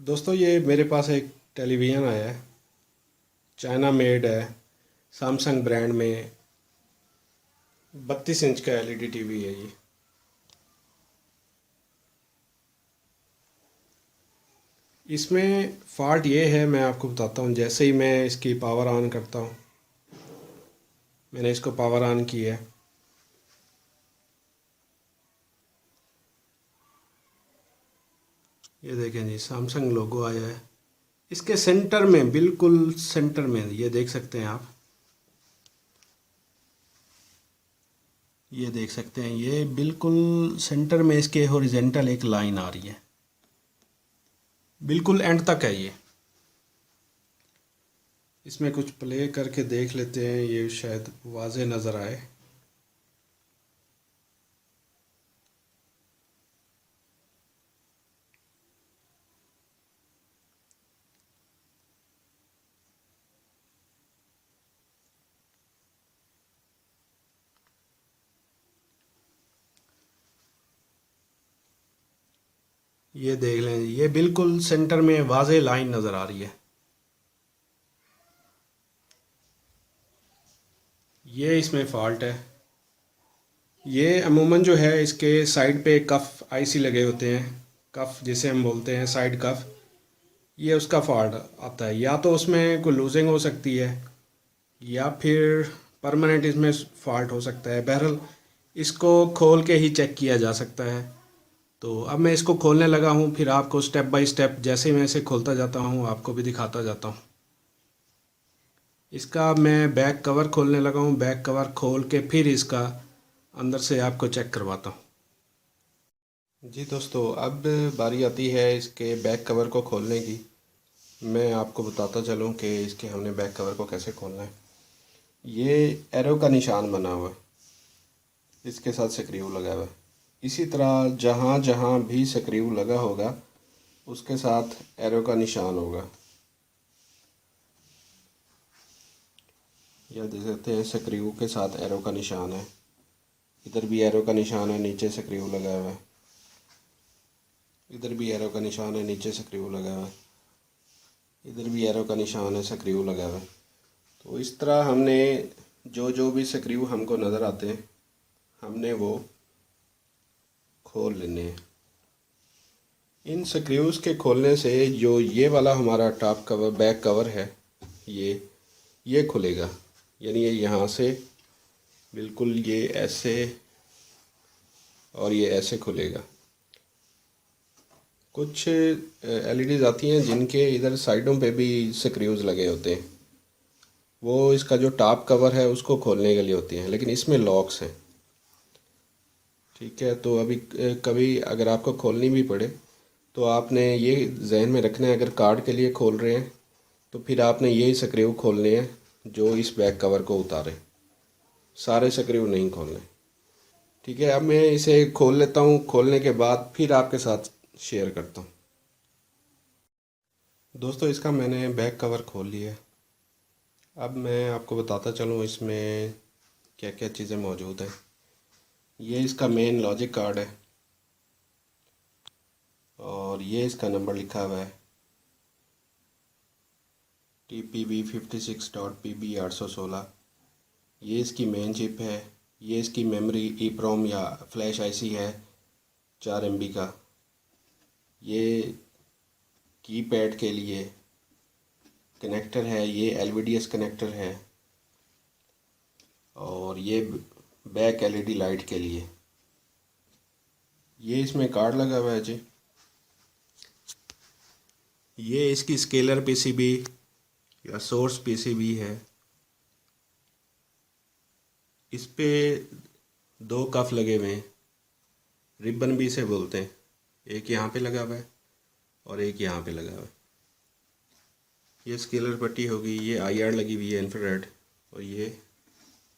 दोस्तों ये मेरे पास एक टेलीविज़न आया है। चाइना मेड है। सैमसंग ब्रांड में 32 इंच का एलईडी टीवी है ये। इसमें फ़ॉल्ट ये है, मैं आपको बताता हूँ। जैसे ही मैं इसकी पावर ऑन करता हूँ, मैंने इसको पावर ऑन किया है। ये देखें जी, सैमसंग लोगो आया है इसके सेंटर में, बिल्कुल सेंटर में। ये देख सकते हैं आप, ये देख सकते हैं, ये बिल्कुल सेंटर में इसके हॉरिजेंटल एक लाइन आ रही है, बिल्कुल एंड तक है ये। इसमें कुछ प्ले करके देख लेते हैं, ये शायद वाज़े नज़र आए। ये देख लें, ये बिल्कुल सेंटर में वाज़े लाइन नज़र आ रही है। ये इसमें फ़ॉल्ट है। ये अमूमन जो है, इसके साइड पे कफ आईसी लगे होते हैं, कफ जिसे हम बोलते हैं साइड कफ। ये उसका फॉल्ट आता है, या तो उसमें कोई लूजिंग हो सकती है, या फिर परमानेंट इसमें फॉल्ट हो सकता है। बहरहाल इसको खोल के ही चेक किया जा सकता है। तो अब मैं इसको खोलने लगा हूँ, फिर आपको स्टेप बाय स्टेप जैसे ही मैं इसे खोलता जाता हूँ आपको भी दिखाता जाता हूँ। इसका मैं बैक कवर खोलने लगा हूँ। बैक कवर खोल के फिर इसका अंदर से आपको चेक करवाता हूँ। जी दोस्तों, अब बारी आती है इसके बैक कवर को खोलने की। मैं आपको बताता चलूँ कि इसके हमने बैक कवर को कैसे खोलना है। ये एरो का निशान बना हुआ है, इसके साथ स्क्रू लगा हुआ है। इसी तरह जहाँ जहाँ भी स्क्रू लगा होगा उसके साथ एरो का निशान होगा। यह देख सकते हैं, स्क्रू के साथ एरो का निशान है। इधर भी एरो का निशान है, नीचे स्क्रू लगा हुआ है। इधर भी एरो का निशान है, नीचे स्क्रू लगा हुआ है। इधर भी एरो का निशान है, स्क्रू लगा हुआ है। तो इस तरह हमने जो जो भी स्क्रू हमको नज़र आते हैं, हमने वो खोल लेने हैं। इन स्क्रूज़ के खोलने से जो ये वाला हमारा टॉप कवर बैक कवर है, ये खुलेगा। यानी ये यहाँ से बिल्कुल ये ऐसे और ये ऐसे खुलेगा। कुछ एलईडीज़ आती हैं जिनके इधर साइडों पे भी स्क्रूज़ लगे होते हैं, वो इसका जो टॉप कवर है उसको खोलने के लिए होती हैं, लेकिन इसमें लॉक्स हैं। ठीक है, तो अभी कभी अगर आपको खोलनी भी पड़े तो आपने ये जहन में रखना है, अगर कार्ड के लिए खोल रहे हैं तो फिर आपने यही स्क्रू खोलने हैं जो इस बैक कवर को उतारे, सारे स्क्रू नहीं खोलने। ठीक है, अब मैं इसे खोल लेता हूँ, खोलने के बाद फिर आपके साथ शेयर करता हूँ। दोस्तों इसका मैंने बैक कवर खोल लिया है। अब मैं आपको बताता चलूँ इसमें क्या क्या चीज़ें मौजूद हैं। ये इसका मेन लॉजिक कार्ड है और ये इसका नंबर लिखा हुआ है TPV56.PB816। ये इसकी मेन चिप है। ये इसकी मेमोरी EEPROM या फ्लैश आईसी है 4 MB का। ये कीपैड के लिए कनेक्टर है, ये LVDS कनेक्टर है। और ये बैक एलईडी लाइट के लिए ये इसमें कार्ड लगा हुआ है जी। ये इसकी स्केलर पीसीबी या सोर्स पीसीबी है। इस पे 2 कफ लगे हुए हैं, रिबन भी इसे बोलते हैं। एक यहाँ पे लगा हुआ है और एक यहाँ पे लगा हुआ है। ये स्केलर पट्टी होगी, ये IR लगी हुई है इंफ्रारेड, और ये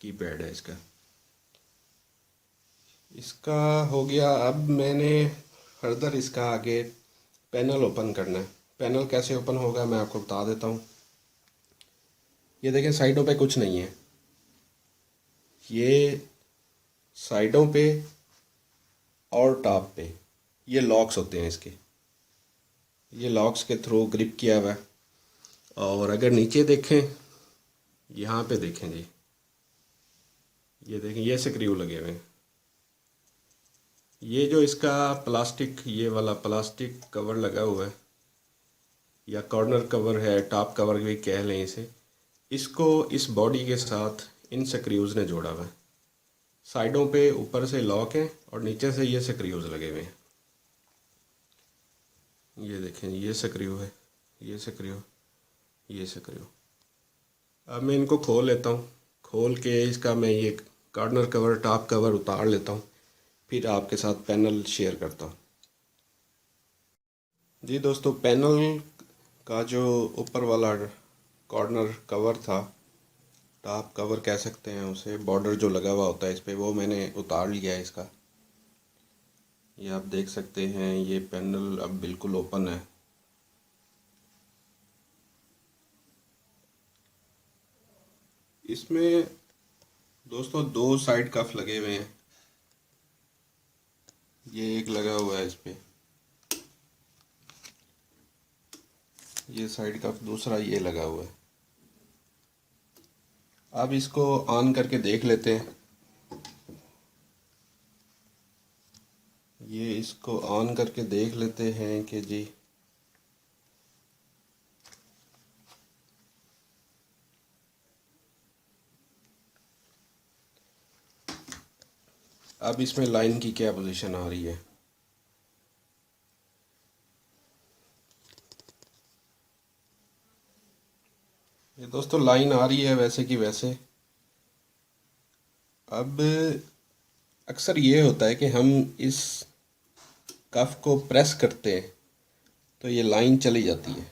कीपैड है इसका। इसका हो गया। अब मैंने फर्दर इसका आगे पैनल ओपन करना है। पैनल कैसे ओपन होगा मैं आपको बता देता हूँ। ये देखें, साइडों पे कुछ नहीं है। ये साइडों पे और टॉप पे ये लॉक्स होते हैं इसके। ये लॉक्स के थ्रू ग्रिप किया हुआ है। और अगर नीचे देखें, यहाँ पे देखें जी, ये देखें, ये स्क्रू लगे हुए हैं। ये जो इसका प्लास्टिक, ये वाला प्लास्टिक कवर लगा हुआ है या कॉर्नर कवर है, टॉप कवर भी कह लें इसे, इसको इस बॉडी के साथ इन स्क्रूज ने जोड़ा हुआ है। साइडों पे ऊपर से लॉक है और नीचे से ये स्क्रूज लगे हुए हैं। ये देखें, ये स्क्रू है, ये स्क्रू, ये स्क्रू। अब मैं इनको खोल लेता हूँ। खोल के इसका मैं ये कॉर्नर कवर, टॉप कवर उतार लेता हूँ, फिर आपके साथ पैनल शेयर करता हूँ। जी दोस्तों, पैनल का जो ऊपर वाला कॉर्नर कवर था, टॉप कवर कह सकते हैं उसे, बॉर्डर जो लगा हुआ होता है इस पर, वो मैंने उतार लिया है इसका। ये आप देख सकते हैं, ये पैनल अब बिल्कुल ओपन है। इसमें दोस्तों 2 साइड कफ लगे हुए हैं। ये एक लगा हुआ है इस पे, ये साइड कफ, दूसरा ये लगा हुआ है। अब इसको ऑन करके देख लेते हैं। ये इसको ऑन करके देख लेते हैं कि जी अब इसमें लाइन की क्या पोजीशन आ रही है। ये दोस्तों लाइन आ रही है वैसे की वैसे। अब अक्सर ये होता है कि हम इस कफ को प्रेस करते हैं तो ये लाइन चली जाती है,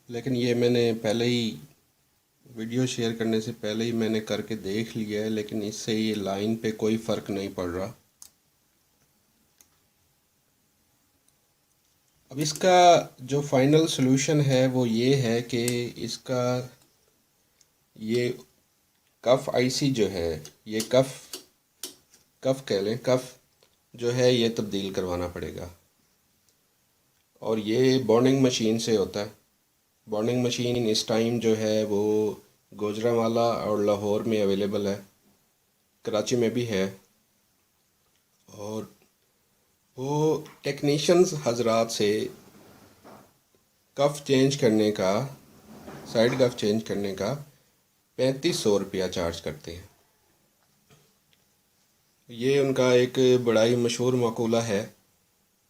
लेकिन ये मैंने पहले ही वीडियो शेयर करने से पहले ही मैंने करके देख लिया है, लेकिन इससे ये लाइन पे कोई फ़र्क नहीं पड़ रहा। अब इसका जो फाइनल सॉल्यूशन है वो ये है कि इसका ये कफ आईसी जो है, ये कफ कह लें, कफ जो है ये तब्दील करवाना पड़ेगा। और ये बॉन्डिंग मशीन से होता है। बॉन्डिंग मशीन इस टाइम जो है वो गुजरांवाला और लाहौर में अवेलेबल है, कराची में भी है। और वो टेक्नीशियंस हजरात से कफ चेंज करने का, साइड कफ चेंज करने का 3500 रुपया चार्ज करते हैं। ये उनका एक बड़ा ही मशहूर मकूला है,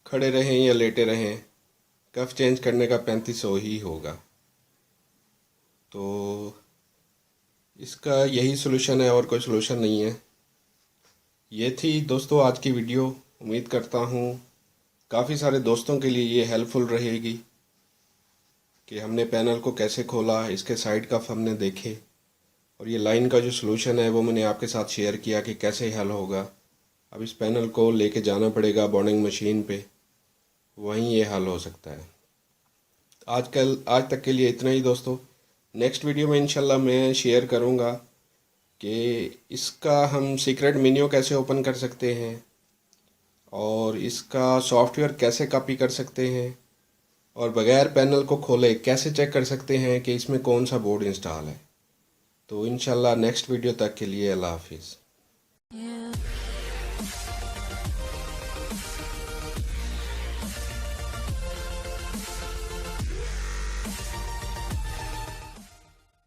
खड़े रहें या लेटे रहें, कफ चेंज करने का 3500 ही होगा। तो इसका यही सलूशन है और कोई सलूशन नहीं है। ये थी दोस्तों आज की वीडियो। उम्मीद करता हूँ काफ़ी सारे दोस्तों के लिए ये हेल्पफुल रहेगी कि हमने पैनल को कैसे खोला, इसके साइड कफ हमने देखे, और ये लाइन का जो सलूशन है वो मैंने आपके साथ शेयर किया कि कैसे हल होगा। अब इस पैनल को लेके जाना पड़ेगा बॉन्डिंग मशीन पे, वहीं ये हल हो सकता है। आज तक के लिए इतना ही दोस्तों। नेक्स्ट वीडियो में इंशाल्लाह मैं शेयर करूँगा कि इसका हम सीक्रेट मेन्यू कैसे ओपन कर सकते हैं और इसका सॉफ्टवेयर कैसे कॉपी कर सकते हैं, और बगैर पैनल को खोले कैसे चेक कर सकते हैं कि इसमें कौन सा बोर्ड इंस्टॉल है। तो इंशाल्लाह नेक्स्ट वीडियो तक के लिए अल्लाह हाफिज़।